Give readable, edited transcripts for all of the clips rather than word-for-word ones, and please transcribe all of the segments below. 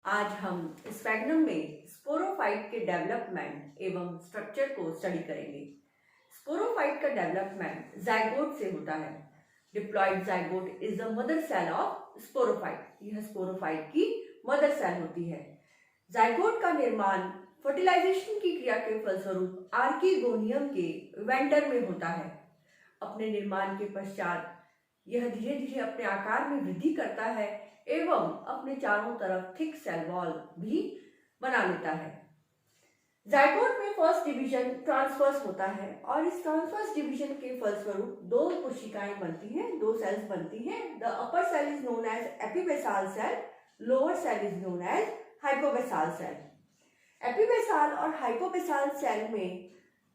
आज हम स्फैग्नम में स्पोरोफाइट के डेवलपमेंट एवं स्ट्रक्चर को स्टडी करेंगे। स्पोरोफाइट का डेवलपमेंट जाइगोट से होता है। Diploid zygote is the mother cell of sporophyte. यह स्पोरोफाइट की मदर सेल होती है। जाइगोट का निर्माण फर्टिलाइजेशन की क्रिया के फलस्वरूप आर्कीगोनियम के वेंटर में होता है। अपने निर्माण के पश्चात यह धीरे धीरे अपने आकार में वृद्धि करता है एवं अपने चारों तरफ थिक सेल वॉल भी बना लेता है। जाइगोट में फर्स्ट डिवीजन ट्रांसवर्स होता है और इस ट्रांसवर्स डिवीजन के फलस्वरूप दो कोशिकाएं बनती हैं, दो सेल्स बनती हैं। The upper cell is known as epibasal cell, lower cell is known as hypobasal cell. Epibasal और हाइपोबेसाल सेल में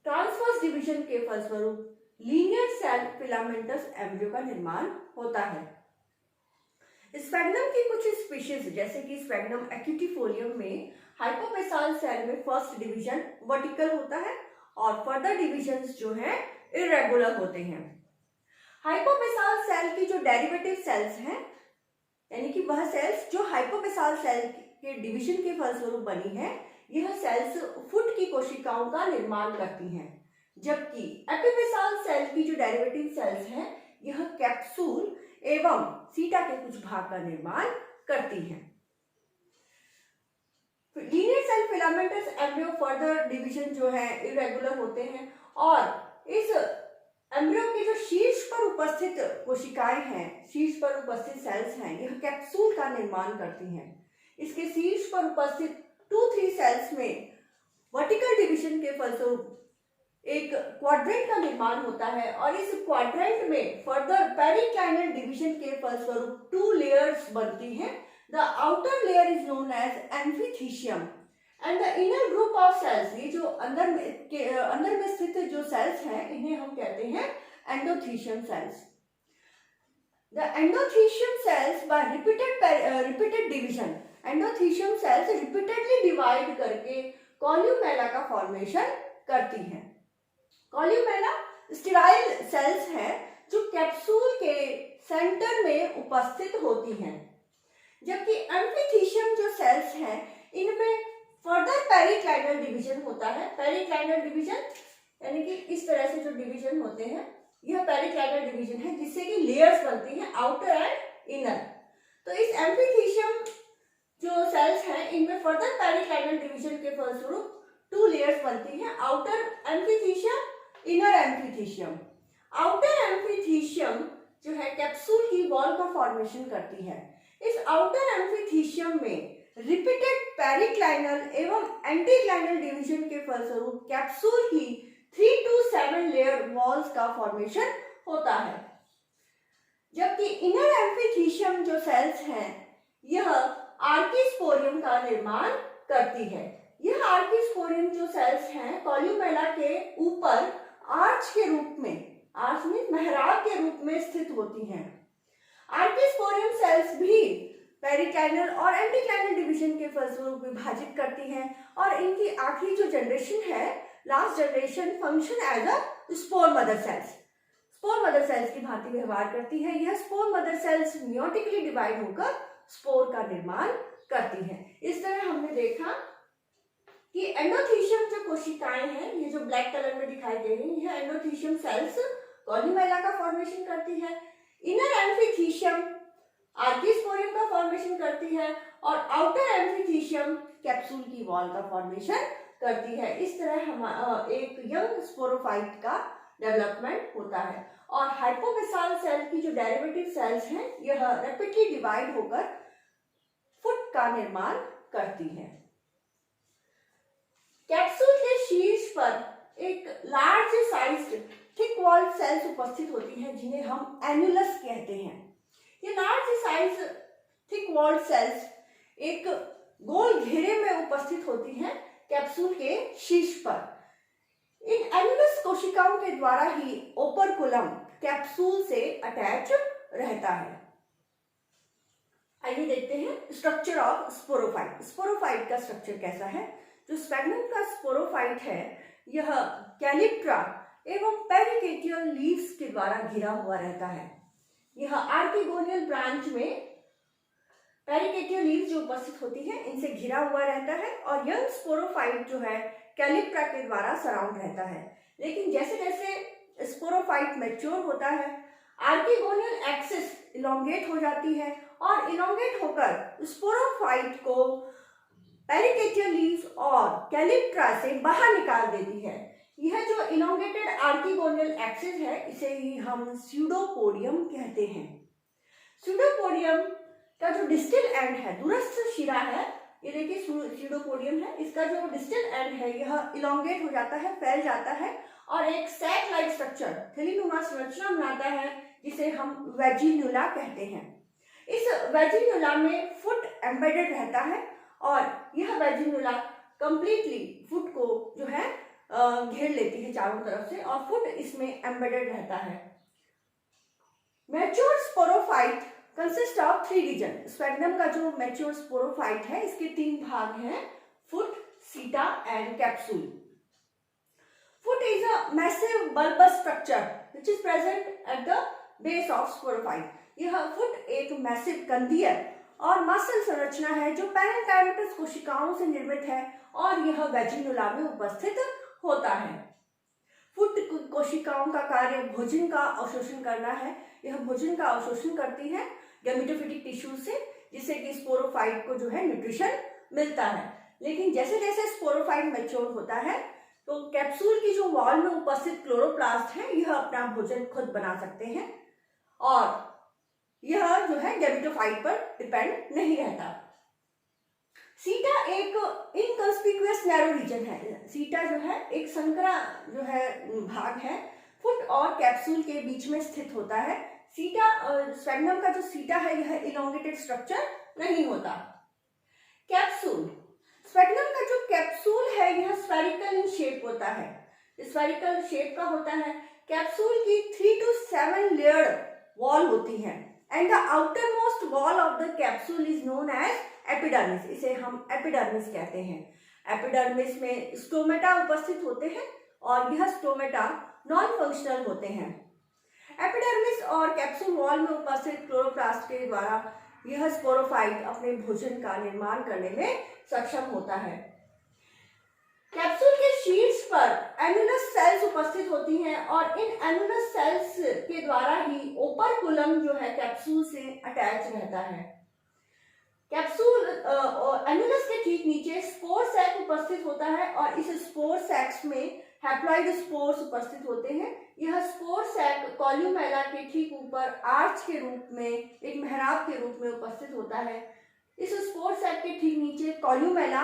ट्रांसवर्स डिवीजन के फलस्वरूप लीनियर सेल फिलामेंटस एम्ब्रियो का निर्माण होता है। स्फैग्नम की कुछ स्पीशीज जैसे कि स्फैग्नम एक्यूटिफोलियम में हाइपोबेसाल सेल में फर्स्ट डिवीजन वर्टिकल होता है और फर्दर डिविजन्स जो हैं इरेगुलर होते हैं। हाइपोबेसाल सेल की जो डेरिवेटिव सेल्स हैं, यानी कि वह सेल्स जो हाइपोबेसाल सेल के डिवीजन के फलस्वरूप बनी है, यह सेल्स फुट की कोशिकाओं का निर्माण करती हैं, जबकि एपिबेसाल सेल की जो डेरिवेटिव सेल्स हैं, यह कैप्सूल एवं सीटा के कुछ भाग का निर्माण करती हैं। Linear cell filamentous embryo further division जो है इरेगुलर होते हैं और इस एम्ब्रियो के जो शीर्ष पर उपस्थित कोशिकाएं हैं, शीर्ष पर उपस्थित सेल्स हैं, यह कैप्सूल का निर्माण करती हैं। इसके शीर्ष पर उपस्थित 2-3 सेल्स में वर्टिकल डिवीजन के फलस्वरूप एक क्वाड्रेंट का निर्माण होता है और इस क्वाड्रेंट में फर्दर पेरिक्लाइनल डिवीजन के फलस्वरूप 2 लेयर्स बनती हैं। The outer layer is known as amphithecium and the inner group of cells, ये जो अंदर में स्थित जो सेल्स हैं, इन्हें हम कहते हैं endothecium cells. The endothecium cells by repeated division, endothecium cells repeatedly divide करके कॉल्यूमेला का फॉर्मेशन करती हैं। कॉल्यूमेला स्टेराइल सेल्स हैं जो कैप्सूल के सेंटर में उपस्थित होती हैं, जबकि एम्फीथीशियम जो सेल्स हैं, इनमें फर्दर पेरिक्लाइनल डिवीजन होता है। पेरिक्लाइनल डिवीजन यानी कि इस तरह से जो डिवीजन होते हैं, यह पेरिक्लाइनल डिवीजन है जिससे कि लेयर्स बनती हैं, आउटर एंड इनर। तो इस एम्फीथीशियम जो सेल्स हैं, इनमें फर्दर पेरिक्लाइनल डिवीजन के फलस्वरूप 2 लेयर्स बनती हैं, आउटर एम्फीथीशियम, इनर एम्फीथीशियम। आउटर एम्फीथीशियम जो है कैप्सूल की वॉल का फॉर्मेशन करती है। इस आउटर एम्फीथीशियम में रिपीटेड पेरिक्लाइनल एवं एंटीक्लाइनल डिवीजन के फलस्वरूप कैप्सूल की 3 to 7 लेयर वॉल्स का फॉर्मेशन होता है, जबकि इनर एम्फीथीशियम जो सेल्स हैं, यह आर्कीस्पोरियम का निर्माण करती है। यह आर्कीस्पोरियम जो सेल्स हैं, कॉल्यूमेला के ऊपर आर्च के रूप में, आर्च में मेहराब के रूप में स्थित होती हैं। आर्कीस्पोरियम सेल्स भी पेरिक्लाइनल और एंटीक्लाइनल डिवीजन के फलस्वरूप विभाजित करती हैं और इनकी आखिरी जो जनरेशन है, last generation, function as a spore mother cells. Spore mother cells की भांति व्यवहार करती है। यह spore mother cells meiotically divide होकर स्पोर का निर्माण करती है। इस तरह हमने देखा कि एंडोथीशियम जो कोशिकाएं हैं, ये जो ब्लैक कलर में दिखाई दे रही है, एंडोथीशियम सेल्स कॉल्यूमेला का फॉर्मेशन करती है। इनर एम्फीथीशियम आर्कीस्पोरियम का फॉर्मेशन करती है और आउटर एम्फीथीशियम कैप्सूल की वॉल का फॉर्मेशन करती है। इस तरह हम एक यंग स्पोरोफाइट का डेवलपमेंट होता है और हाइपोबेसाल सेल की जो डेरिवेटिव सेल्स हैं, यह रैपिडली डिवाइड होकर फुट का निर्माण करती है। कैप्सूल के शीर्ष पर एक large sized thick walled cells उपस्थित होती हैं, जिन्हें हम एन्युलस कहते हैं। ये large size thick walled cells एक गोल घेरे में उपस्थित होती हैं कैप्सूल के शीर्ष पर। इन एन्युलस कोशिकाओं के द्वारा ही ओपर्कुलम कैप्सूल से अटैच रहता है। आइए देखते हैं स्ट्रक्चर ऑफ स्पोरोफाइट। स्पोरोफाइट का स्ट्रक्चर कैसा है? जो स्फैग्नम का स्पोरोफाइट है, यह कैलिप्ट्रा एवं पेरिकेटियल लीव्स के द्वारा घिरा हुआ रहता है। यह आर्कीगोनियल ब्रांच में पेरिकेटियल लीव्स जो उपस्थित होती है इनसे घिरा हुआ रहता है और यंग स्पोरोफाइट जो है कैलिप्ट्रा के द्वारा सराउंड रहता है। लेकिन जैसे जैसे स्पोरोफाइट मैच्योर होता है आर्किगोनियल एक्सिस इलोंगेट हो जाती है और इलोंगेट होकर स्पोरोफाइट को पेरिकेटियल लीव्स और कैलिप्ट्रा से बाहर निकाल देती है। यह जो इलोंगेटेड आर्किगोनियल एक्सिस है इसे ही हम स्यूडोपोडियम कहते हैं। स्यूडोपोडियम का जो डिस्टल एंड है, दूरस्थ शिरा है, ये देखिए स्यूडोपोडियम है, इसका जो डिस्टल एंड है यह इलोंगेट हो जाता है, फैल जाता है और एक सैक लाइक स्ट्रक्चर, थैलीनुमा संरचना बनाता है जिसे हम वेजिनुला कहते हैं। इस वेजिनुला में फुट एम्बेडेड रहता है और यह वेजिनुला कंप्लीटली फुट को जो है घेर लेती है चारों तरफ से और फुट इसमें एम्बेडेड रहता है। Mature sporophyte consist of 3 region. Sphagnum का जो मैच्योर स्पोरोफाइट है इसके 3 भाग हैं, foot, seta and capsule. Foot is a massive bulbous structure which is present at the base of sporophyte. यह फुट एक मैसिव कंदीय और मसल संरचना है जो पैरेंकाइमेटस कोशिकाओं से निर्मित है और यह वेजिनुला में उपस्थित होता है। फुट कोशिकाओं का कार्य भोजन का अवशोषण करना है। यह भोजन का अवशोषण करती है गैमेटोफिटिक टिश्यू से, जिससे कि स्पोरोफाइट को जो है न्यूट्रिशन मिलता है। लेकिन जैसे जैसे स्पोरोफाइट मैच्योर होता है तो कैप्सूल की जो वॉल में उपस्थित क्लोरोप्लास्ट है यह अपना भोजन खुद बना सकते हैं और यह जो है गैमेटोफाइट पर डिपेंड नहीं रहता। सीटा एक इनकंस्पिक्यूअस नैरो रीजन है। सीटा जो है एक संकरा जो है भाग है, फुट और कैप्सूल के बीच में स्थित होता है। सीटा स्फेग्नम का जो सीटा है यह इलोंगेटेड स्ट्रक्चर नहीं होता। कैप्सूल, स्फेग्नम का जो कैप्सूल है यह स्फेरिकल इन शेप होता है, स्फेरिकल शेप का होता है। कैप्सूल की 3 to 7 लेयर्ड वॉल होती है and the outermost wall of the capsule is known as epidermis. इसे हम एपिडर्मिस कहते हैं। एपिडर्मिस में स्टोमेटा उपस्थित होते हैं और यह स्टोमेटा नॉन फंक्शनल होते हैं। एपिडर्मिस और कैप्सूल वॉल में उपस्थित क्लोरोप्लास्ट के द्वारा यह स्पोरोफाइट अपने भोजन का निर्माण करने में सक्षम होता है। कैप्सूल के शीर्ष पर एन्युलस सेल्स उपस्थित होती हैं और इन एन्युलस सेल्स के द्वारा ही ओपर्कुलम जो है कैप्सूल से अटैच रहता है। कैप्सूल एन्युलस के ठीक नीचे स्पोर सैक उपस्थित होता है और इस स्पोर सैक्स में हैप्लॉइड स्पोर्स उपस्थित होते हैं। यह स्पोर सैक कॉल्यूमेला के ठीक ऊपर आर्च के रूप में, एक मेहराब के रूप में उपस्थित होता है। इस स्पोर सैक के ठीक नीचे कॉल्यूमेला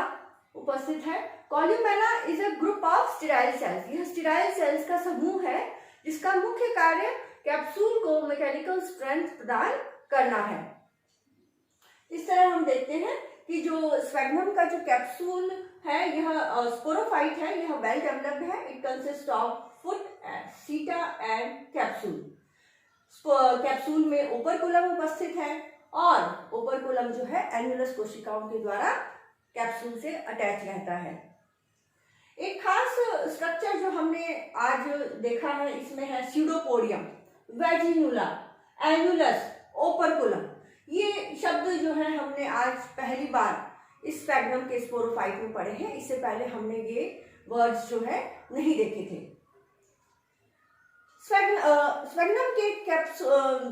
उपस्थित है। Columella is a group of sterile cells. यह स्टेराइल सेल्स का समूह है जिसका मुख्य कार्य कैप्सूल को मैकेनिकल स्ट्रेंथ प्रदान करना है। इस तरह हम देखते हैं कि जो स्फेग्नम का जो कैप्सूल है यह स्पोरोफाइट है, यह वेल डेवलप्ड है। It consist of foot, seta and capsule. Capsule में ओपर्कुलम उपस्थित है और ओपर्कुलम जो है एन्युलस कोशिकाओं के द्वारा कैप्सूल से अटैच रहता है। एक खास स्ट्रक्चर जो हमने आज देखा है इसमें है स्यूडोपोडियम, वेजिनुला, एन्युलस, ओपर्कुलम। ये शब्द जो है हमने आज पहली बार इस स्फेग्नम के स्पोरोफाइट में पढ़े हैं। इससे पहले हमने ये वर्ड्स जो है नहीं देखे थे। स्फेग्नम के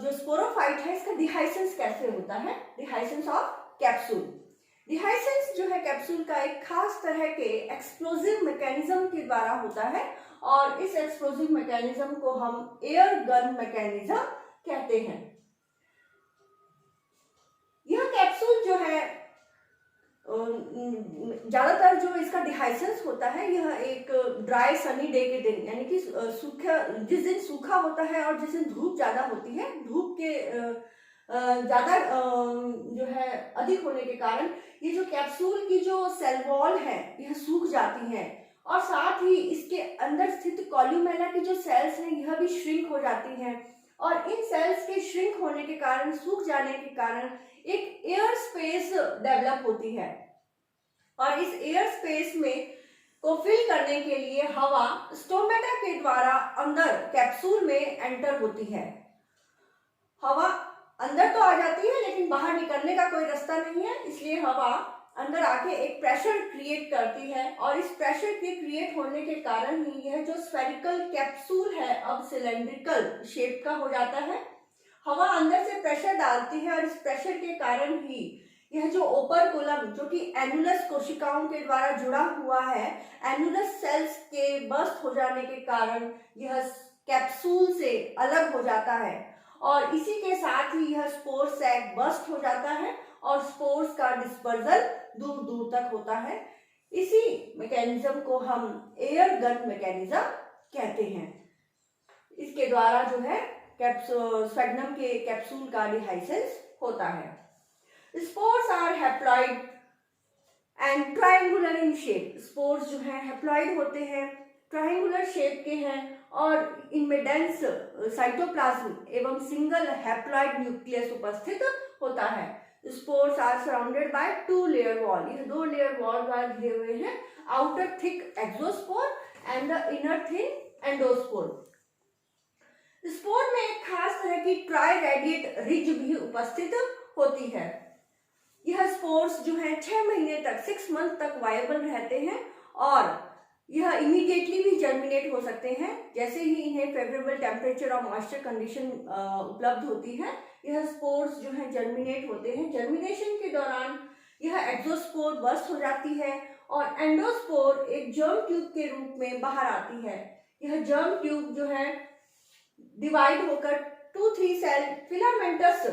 जो स्पोरोफाइट है इसका डिहाइसेंस कैसे होता है? डिहाइसेंस ऑफ कैप्सूल। डिहाइसेंस जो है कैप्सूल का एक खास तरह के एक्सप्लोजिव मैकेनिज्म के द्वारा होता है और इस एक्सप्लोजिव मैकेनिज्म को हम एयर गन मैकेनिज्म कहते हैं। यह कैप्सूल जो है ज्यादातर जो इसका डिहाइसेंस होता है यह एक ड्राई सनी डे के दिन, यानी कि जिस दिन सूखा होता है और जिस दिन धूप ज्यादा होती है, धूप के ज्यादा जो है अधिक होने के कारण ये जो कैप्सूल की जो सेल वॉल है यह सूख जाती है और साथ ही इसके अंदर स्थित कॉल्यूमेला की जो सेल्स हैं यह भी श्रिंक हो जाती हैं और इन सेल्स के श्रिंक होने के कारण, सूख जाने के कारण एक एयर स्पेस डेवलप होती है और इस एयर स्पेस में को फिल करने के लिए हवा स्टोमेटा के द्वारा अंदर कैप्सूल में एंटर होती है। हवा अंदर तो आ जाती है लेकिन बाहर निकलने का कोई रास्ता नहीं है, इसलिए हवा अंदर आके एक प्रेशर क्रिएट करती है और इस प्रेशर के क्रिएट होने के कारण ही यह जो स्फेरिकल कैप्सूल है अब सिलेंड्रिकल शेप का हो जाता है। हवा अंदर से प्रेशर डालती है और इस प्रेशर के कारण ही यह जो ओपरकुलम जो कि एनुलस कोशिकाओं के द्वारा जुड़ा हुआ है, एनुलस सेल्स के बस्ट हो जाने के कारण यह कैप्सूल से अलग हो जाता है और इसी के साथ ही यह स्पोर सैक बस्ट हो जाता है और स्पोर्स का डिस्पर्जल दूर दूर तक होता है। इसी मैकेनिज्म को हम एयर गन मैकेनिज्म कहते हैं। इसके द्वारा जो है स्फेग्नम के कैप्सूल का डिहाइसेंस होता है। Spores are haploid and triangular in shape. Spores जो है हैप्लॉइड होते हैं, ट्रायंगुलर शेप के हैं और इनमें डेंस साइटोप्लाज्म एवं सिंगल हैप्लॉइड न्यूक्लियस उपस्थित होता है। Spores are surrounded by 2 layer wall. ये 2 लेयर वॉल द्वारा घिरे हुए हैं, outer thick exospore and the inner thin endospore. Spore में एक खास तरह की ट्राई रेडिएट रिज भी उपस्थित होती है। यह स्पोर्स जो है 6 महीने तक 6 मंथ तक वायबल रहते हैं और यह इमीडिएटली भी जर्मिनेट हो सकते हैं जैसे ही इन्हें फेवरेबल टेम्परेचर और मॉइस्चर कंडीशन उपलब्ध होती है। यह स्पोर्स जो है जर्मिनेट होते हैं। जर्मिनेशन के दौरान यह एक्सोस्पोर बस्ट हो जाती है और एंडोस्पोर एक जर्म ट्यूब के रूप में बाहर आती है। यह जर्म ट्यूब जो है डिवाइड होकर 2-3 सेल फिलामेंटस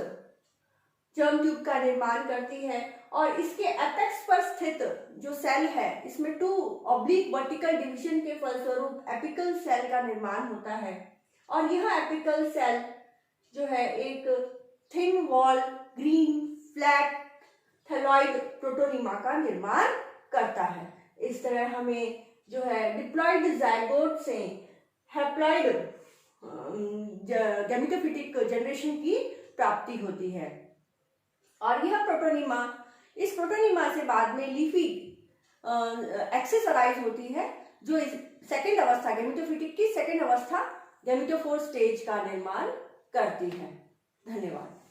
जर्म ट्यूब का निर्माण करती है और इसके एपेक्स पर स्थित जो सेल है इसमें 2 ऑब्लिक वर्टिकल डिवीजन के फलस्वरूप एपिकल सेल का निर्माण होता है और यह एपिकल सेल जो है एक thin wall green flat thalloid protonema का निर्माण करता है। इस तरह हमें जो है डिप्लॉइड जाइगोट से हैप्लॉइड गैमेटोफिटिक जनरेशन की प्राप्ति होती है और यह प्रोटोनिमा इस प्रोटोनिमा से बाद में लीफी एक्सिस अराइज होती है जो इस सेकेंड अवस्था गैमेटोफिटिक की सेकेंड अवस्था गैमेटोफोर स्टेज का निर्माण करती है। धन्यवाद।